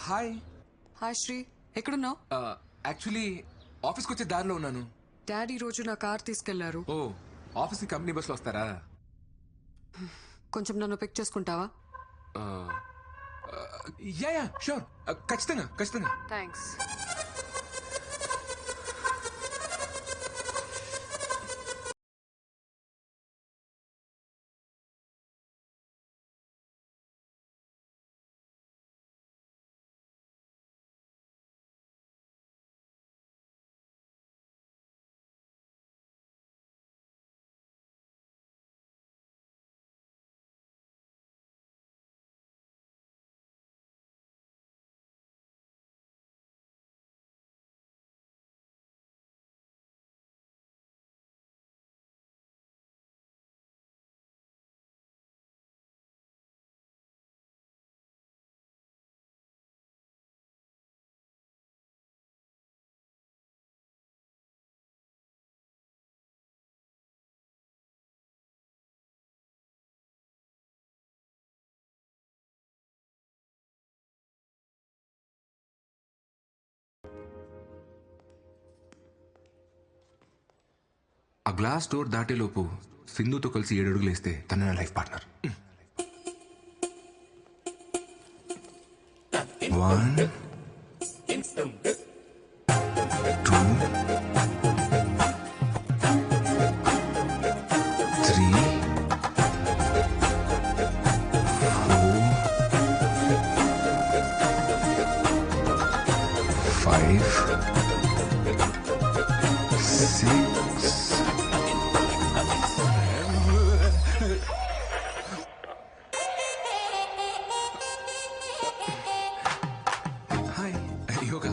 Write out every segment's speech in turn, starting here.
Hi. Hi Shri, ఎక్కడున్నావు? Actually ఆఫీస్కి వచ్చే దారిలో ఉన్నాను. డాడీ రోజు నా కార్ తీసుకెళ్లారు. ఓ, ఆఫీస్కి కంపెనీ బస్సులో వస్తారా? కొంచెం నన్ను పిక్ చేసుకుంటావా? యా షూర్, ఖచ్చితంగా ఖచ్చితంగా. థ్యాంక్స్. ఆ గ్లాస్ డోర్ దాటేలోపు సింధుతో కలిసి 7 అడుగులు వేస్తే తన నా లైఫ్ పార్ట్నర్. 1 2 3 4 5 6. హాయ్ యోగా.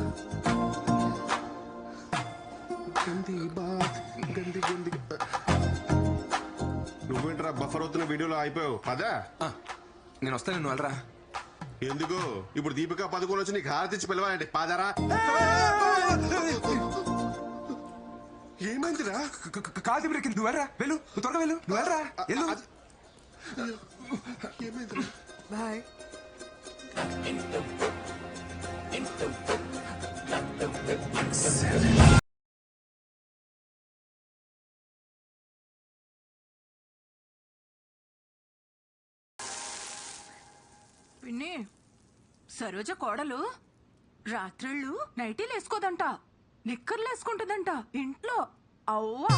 నువ్వేంట్రా బఫర్ అవుతున్న వీడియోలో అయిపోయావు పదా. నేను వస్తాను, నువ్వు వెళ్ళరా. ఎందుకు ఇప్పుడు దీపిక పదుకోలు వచ్చి నీకు హారతిచ్చి పిలవాలంటే పాదారా. ఏమైందిరా? కాదు బ్రేక్, నువ్వు వెళ్ళరా, వెళ్ళు, నువ్వు త్వరగా వెళ్ళు, నువ్వు వెళ్ళరా, వెళ్ళు. ఏమైందిరా? బాయ్. పిన్ని, సరోజ కోడలు రాత్రిళ్ళు నైటీలు వేసుకోదంట, నిక్కర్లు వేసుకుంటుందంట ఇంట్లో. అవ్వా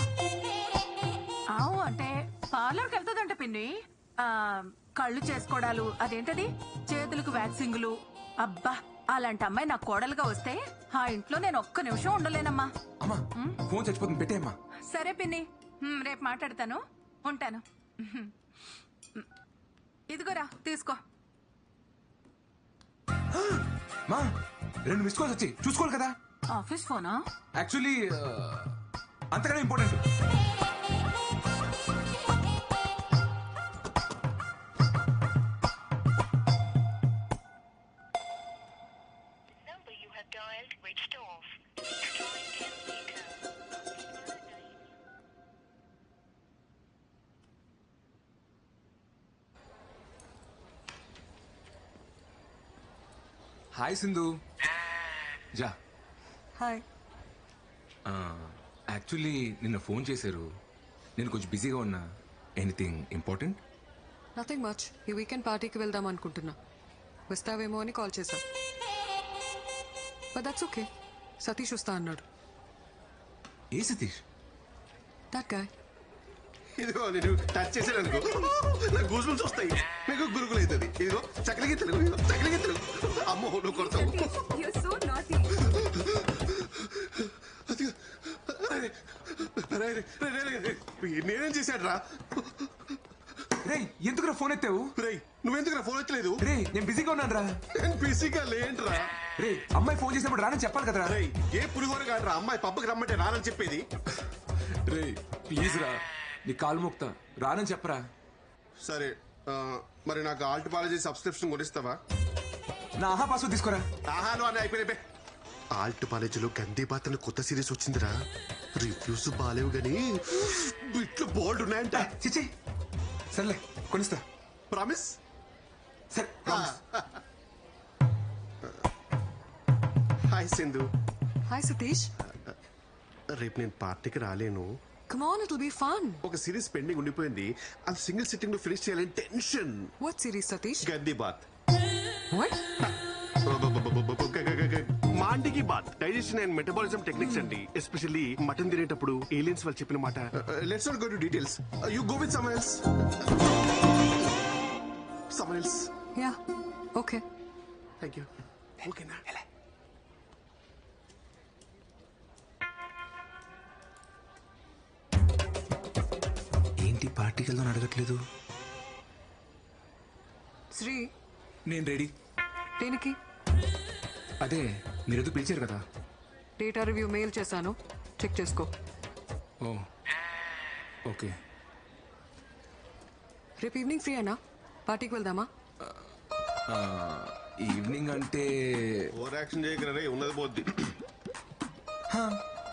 అవు అంటే పార్లర్కి వెళ్తుందంట పిన్ని. కళ్ళు చేసుకోవడాలు, అదేంటది చేతులకు వ్యాక్సింగులు. అబ్బా, అలాంటి అమ్మాయి నా కోడలుగా వస్తే ఆ ఇంట్లో నేను ఒక్క నిమిషం ఉండలేనమ్మా. అమ్మా ఫోన్ చచ్చిపోతుంది, పెట్టేయమ్మా. సరే పిన్ని, రేపు మాట్లాడతాను, ఉంటాను. ఇదిగోరా తీసుకో. మా 2 మిస్ కాల్స్ వచ్చి చూసుకోవాలి కదా. ఆఫీస్ ఫోనా? యాక్చువల్లీ అంతకన్నా ఇంపార్టెంట్. హాయ్ సింధు. జా. హాయ్. యాక్చువల్లీ నిన్న ఫోన్ చేశారు, నేను కొంచెం బిజీగా ఉన్నా. Anything important? Nothing much. ఈ వీకెండ్ పార్టీకి వెళ్దాం అనుకుంటున్నా. వస్తావేమో అని కాల్ చేశా. But that's okay. సతీష్ వస్తా అన్నాడు. ఏ సతీష్? That guy. ఇదిగో నేను టచ్ చేసాను అనుకో, నాకు గూసులు వస్తాయి, మీకు గురుకులు అవుతుంది. ఇదిగో చక్కలకి తెలుగు, చక్కలకి తెలుగు. అమ్మో నువ్వు కొడతావు. నేనేం చేశాడు రా? రే ఎందుకురా ఫోన్ ఎత్తావు? రే నువ్వెందుకు ఫోన్ ఎత్తలేదు? రే నేను బిజీగా ఉన్నాను రా. నేను బిజీగా లేంట్రా. రే అమ్మాయి ఫోన్ చేసినప్పుడు రానని చెప్పాలి కదరా. రే ఏ పులిహోర కాదురా అమ్మాయి పబ్బకి రమ్మంటే రానని చెప్పేది. రే ప్లీజ్ రా, నీ కాలు మోక్తా, రానని చెప్పరా. సరే మరి నాకు ఆల్ట్ పాలజీ సబ్స్క్రిప్షన్ కొనిస్తావా? నా ఆహా పాస్వర్డ్ తీసుకోరా. ఆహాను అని అయిపోయినా. ఆల్ట్ కాలేజీలో గందే పాత్ర కొత్త సిరీస్ వచ్చిందిరా. రివ్యూస్ బాలేవు గానీ బిట్లు బోల్డ్ ఉన్నాయంట. చిచి సర్లే కొనిస్తా. ప్రామిస్? సరే promise. Hi Sindhu. Hi Satish. రేపు నేను పార్టీకి రాలేను. Come on, it'll be fun. ఒక సిరీస్ పెండింగ్ ఉండిపోయింది, అది సింగిల్ సిట్టింగ్ లో ఫినిష్ చేయాలని టెన్షన్. What series, Satish? గద్దీ బాత్. What? మాండికి బాత్ డైజెషన్ అండ్ మెటబాలిజం టెక్నిక్స్ అండి. ఎస్పెషల్లీ మటన్ తినేటప్పుడు ఏలియన్స్ వాళ్ళు చెప్పిన మాట. Let's not go to details. You go with someone else. Someone else. Yeah. Okay. Thank you. ఓకేనా? ఏంటి పార్టీకి వెళ్దాం అడగట్లేదు. శ్రీ, నేను రెడీ. దేనికి? అదే మీరేదో పిలిచారు కదా. డేటా రివ్యూ మెయిల్ చేశాను, చెక్ చేసుకో. ఓ ఓకే. రేపు ఈవినింగ్ ఫ్రీ అయినా పార్టీకి వెళ్దామా? ఈవినింగ్ అంటే ఓవర్ యాక్షన్ చేయగలరే, ఉన్నది పోద్ది.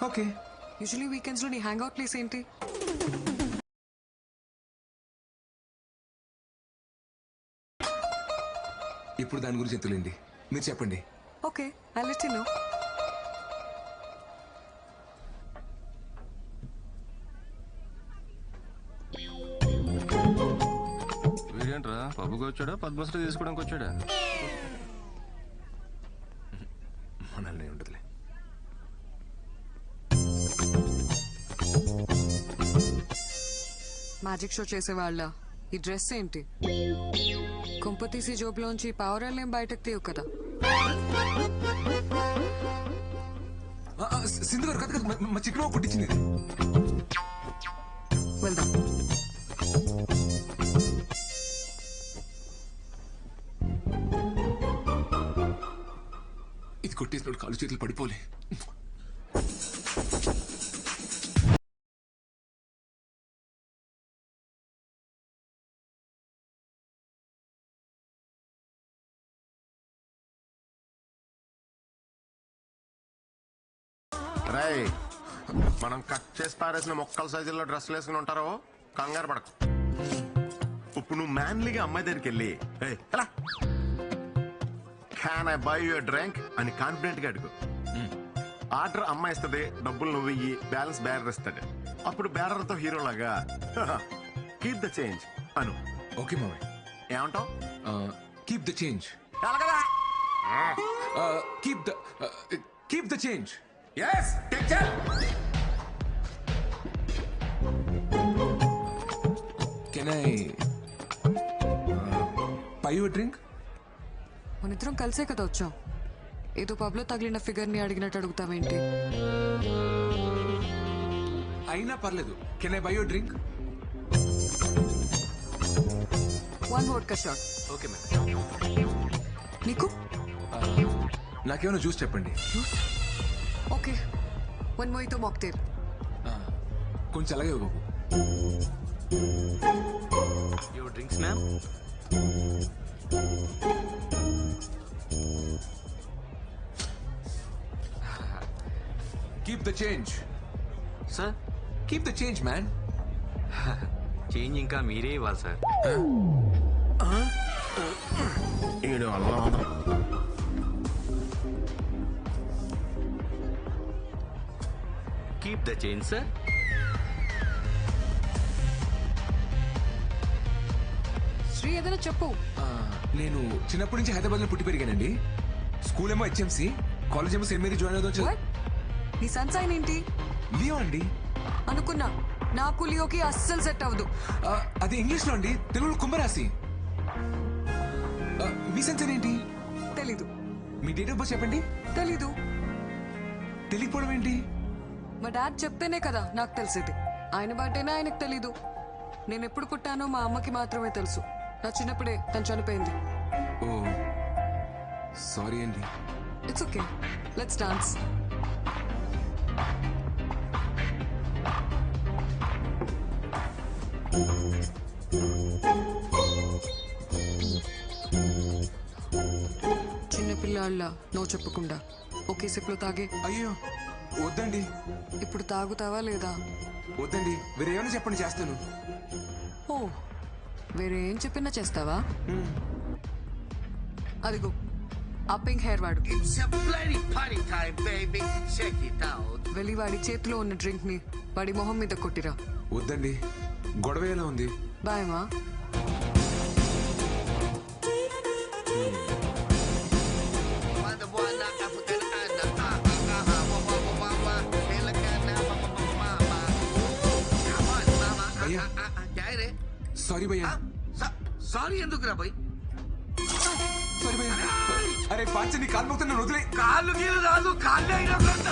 ఓకే. యూజువలీ వీకెండ్స్ లో నీ హ్యాంగ్ అవుట్ ప్లేస్ ఏంటి? ఇప్పుడు దాని గురించి ఎత్తులేండి, మీరు చెప్పండి. Okay, I let you know. వీడేంట్రా పబ్బుకి వచ్చాడా పద్మశ్రీ తీసుకోవడానికి వచ్చాడా? మనల్ని ఉండదులే. మ్యాజిక్ షో చేసేవాళ్ళ ఈ డ్రెస్ ఏంటి? కుంపతీసి జోబులోంచి పావురాలేం బయటకు తీయవు కదా. సింధు గారు కథ మా చికెన్ కుట్టించింది. వెళ్దాం. ఇది కొట్టేసినప్పుడు కాలు చేతులు పడిపోలే. రై మనం కట్ చేసి పారేసిన మొక్కల సైజుల్లో డ్రెస్సులు వేసుకుని ఉంటారో కంగారు పడకు. ఇప్పుడు నువ్వు మ్యాన్లీగా అమ్మాయి దగ్గరికి వెళ్ళి can I by your drink అని కాన్ఫిడెంట్ గా అడుగు. ఆర్డర్ అమ్మాయి ఇస్తుంది, డబ్బులు నువ్వు ఇయ్యి, బ్యాలెన్స్ బ్యారర్ ఇస్తాడు. అప్పుడు బ్యారర్ తో హీరోలాగా కీప్ ద చేంజ్ అను. ఓకే మామయ్య. ఏమంటావు? Keep the change. ఎలాగదా? Keep the change. Yes, take care. Can I buy you a drink? మనిద్దరం కలిసే కదా వచ్చాం. ఏదో పబ్లో తగిలిన ఫిగర్ ని అడిగినట్టు అడుగుతావేంటి? అయినా పర్లేదు. Can I buy you a drink? One vodka shot. Okay madam. నీకు? నాకేమైనా జ్యూస్ చెప్పండి. Okay, one మోయితో mocktail. కొంచెం అలాగే బాబు. Your drinks, ma'am? Keep the change. Sir? Keep the change, man. Change ఇంకా మీరే ఇవ్వాలి sir. Keep the change sir. Shri, ఏదైనా చెప్పు. నేను చిన్నప్పటి నుంచి హైదరాబాద్ లో పుట్టి పెరిగానండి. స్కూల్ ఏమో HMC, కాలేజ్ ఏమో సెయింట్ మేరీ జాయిన్ అవుతాం. What? నీ సన్సైన్ ఏంటి? లియో అండి. అనుకున్నా, నాకు లియోకి అస్సలు సెట్ అవ్వదు. అది ఇంగ్లీష్ లో అండి, తెలుగులో కుంభరాశి. మీ సెన్సర్ ఏంటి? తెలీదు. మీ డేట్ ఆఫ్ బర్త్ చెప్పండి. తెలీదు. తెలియకపోవడం ఏంటి? మా డాడ్ చెప్తేనే కదా నాకు తెలిసేది. ఆయన బర్త్డేనే ఆయనకు తెలీదు. నేను ఎప్పుడు పుట్టానో మా అమ్మకి మాత్రమే తెలుసు. నా చిన్నప్పుడే తను చనిపోయింది. ఓ సారీ అండి. It's okay, let's dance. చిన్నపిల్లాళ్ళ నో చెప్పకుండా ఒకే సిప్లో తాగే. అయ్యో వద్దండి. ఇప్పుడు తాగుతావా లేదా? వద్దండి, వేరే ఏమైనా చెప్పండి, చేస్తాను. ఓ, వేరే ఏం చెప్పినా చేస్తావా? అదిగో ఆ పింక్ హెయిర్ వాడు It's a bloody party time, baby. Check it out. వెళ్ళి వాడి చేతిలో ఉన్న డ్రింక్ ని వాడి మొహం మీద కొట్టిరా. వద్దండి గొడవ ఎలా ఉంది. బాయమా. Madabuana, African Anna. Wa, wa, wa, wa, wa. Pelakana, ma, ma, ma, ma, ma. Come on, mama. భయ్యా. क्या है रे? సారీ భయ్యా. సారీ ఎందుకురా భయ్? సారీ భయ్యా. అరే పాంచ నీ కాలు మొక్తా నన్ను వదిలే. కాళ్ళు గీలు రాదు, కాళ్ళే అయినప్పుడంట.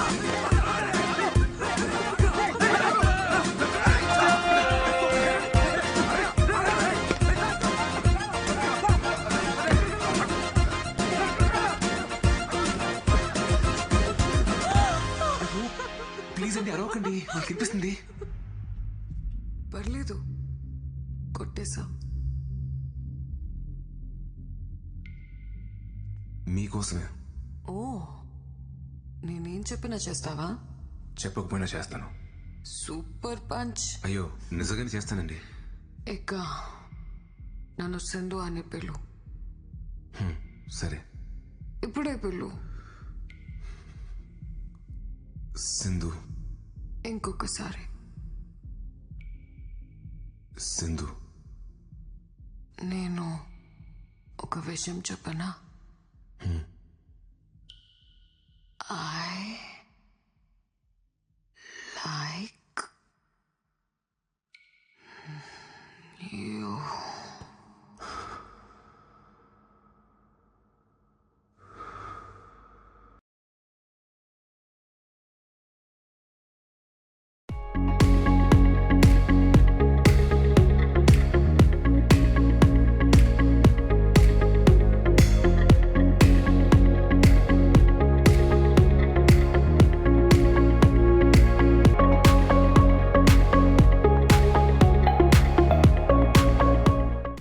ప్లీజ్ అండి అరవకండి నాకు అనిపిస్తుంది. పర్లేదు కొట్టేశా. మీకోసమే. ఓ నేనేం చెప్పినా చేస్తావా? చెప్పకపోయినా చేస్తాను. Super punch. అయ్యో నిజంగానే చేస్తానండి. ఇక నన్ను సింధు అని పిల్లు. సరే ఇప్పుడే పిల్లు. సింధు. ఇంకొకసారి. సింధు. నేను ఒక విషయం చెప్పనా? I like you.